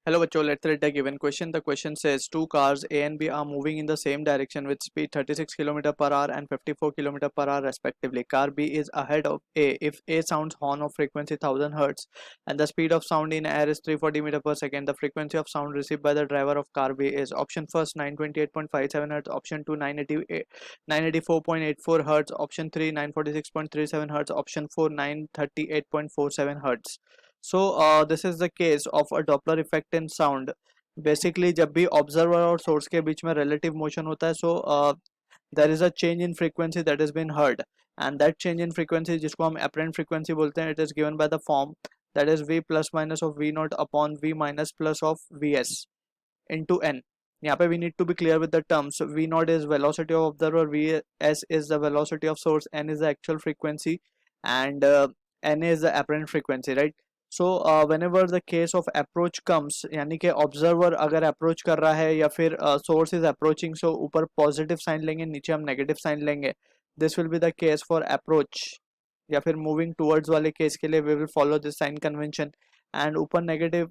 Hello, bachcho. Let's read the given question. The question says two cars A and B are moving in the same direction with speed 36 km per hour and 54 km per hour respectively. Car B is ahead of A if A sounds horn of frequency 1000 Hz and the speed of sound in air is 340 meter per second. The frequency of sound received by the driver of car B is option first 928.57 Hz, option 2 984.84 Hz, option 3 946.37 Hz, option 4 938.47 Hz. So this is the case of a Doppler effect in sound. Basically जब भी observer और source के बीच में relative motion होता है, so there is a change in frequency that has been heard, and that change in frequency जिसको हम apparent frequency बोलते हैं, it is given by the form that is v plus minus of v naught upon v minus plus of vs into n. यहाँ पे we need to be clear with the terms. V naught is velocity of observer, vs is the velocity of source, n is the actual frequency, and n is the apparent frequency, right? So whenever the case of approach comes, यानी कि observer अगर approach कर रहा है या फिर source is approaching, so ऊपर positive sign लेंगे, नीचे हम negative sign लेंगे. This will be the case for approach. या फिर moving towards वाले case के लिए we will follow this sign convention. And ऊपर negative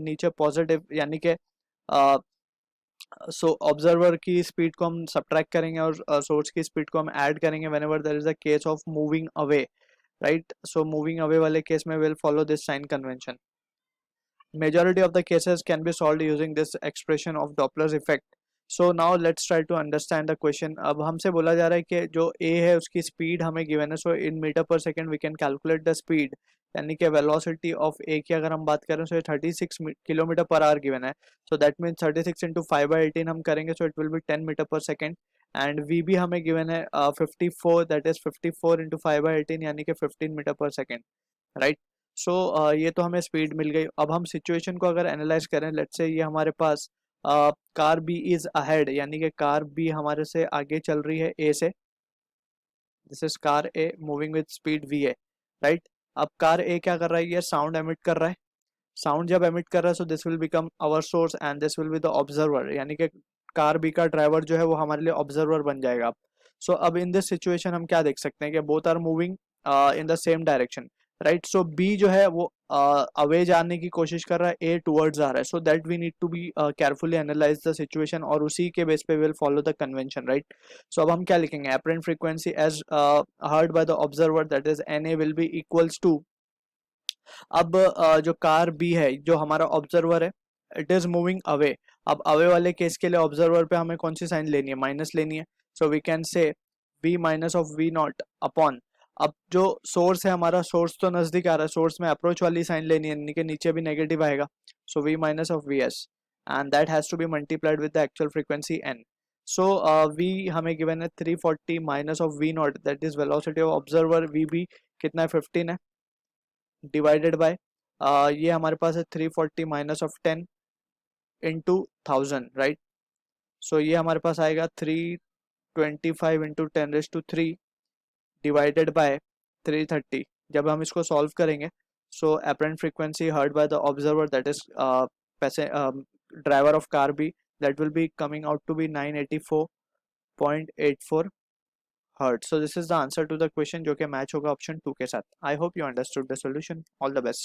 नीचे positive, यानी कि सो ऑब्जर्वर की स्पीड को हम सब्ट्रैक्ट करेंगे और सोर्स की स्पीड को हम ऐड करेंगे whenever there is a case of moving away, right? So moving away वाले केस में will follow this sign convention. Majority of the cases can be solved using this expression of Doppler's effect. So now let's try to understand the question. अब हमसे बोला जा रहा है कि जो A है उसकी स्पीड हमें गिवन है, so in metre per second we can calculate the speed, यानी कि वेलोसिटी ऑफ A की अगर हम बात करें so 36 kilometre per hour given है. सो दैट मीन्स 36 इंटू 5/18 हम करेंगे, so it will be 10 metre per second. And V भी हमें गिवन है 54, दैट इज 54 इंटू 5/18 यानी कि 15 मीटर पर सेकेंड, राइट? सो ये तो हमें स्पीड मिल गई. अब हम सिचुएशन को अगर एनालाइज करें, लेट्स से ये हमारे पास कार बी इज अहेड, यानी कि कार बी हमारे से आगे चल रही है ए से. This is car a moving with speed V A, right? अब कार ए क्या कर रहा है, ये साउंड एमिट कर रहा है. साउंड जब एमिट कर रहा है so this will become our source and this will be the observer, यानी कि कार बी का ड्राइवर जो है वो हमारे लिए ऑब्जर्वर बन जाएगा. सो अब इन दिस सिचुएशन हम क्या देख सकते हैं कि both are moving in the same direction, right? So B जो है वो अवे जाने की कोशिश कर रहा है, ए टुवर्ड्स आ रहा है. So that we need to be carefully analyse the situation और उसी के बेस पे will follow the convention, right? So अब हम क्या लिखेंगे, apparent frequency as heard by the observer that is N A will be equals to. अब जो कार बी है जो हमारा ऑब्जर्वर है, इट इज मूविंग अवे. अब अवे वाले केस के लिए ऑब्जर्वर पे हमें कौन सी साइन लेनी है, माइनस लेनी है. So we can say v minus of v nought upon, अब जो सोर्स है हमारा, सोर्स तो नजदीक आ रहा है, सोर्स में अप्रोच वाली साइन लेनी है, यानी कि नीचे भी नेगेटिव आएगा. So v minus of V S and that has to be multiplied with the actual frequency n. So v हमें गिवन है 340 minus of v nought, that is velocity of observer. v भी कितना है, 15 है, divided by ये हमारे पास है 340 minus of 10 into 1000, right? सो ये हमारे पास आएगा 325 इंटू 10⁻³ डिवाइडेड बाय 330. जब हम इसको सॉल्व करेंगे so apparent frequency heard by the observer that is driver of car B, that will be coming out to be 984.84 hertz. So this is the answer to the question जो कि match होगा option 2 के साथ. I hope you understood the solution. All the best.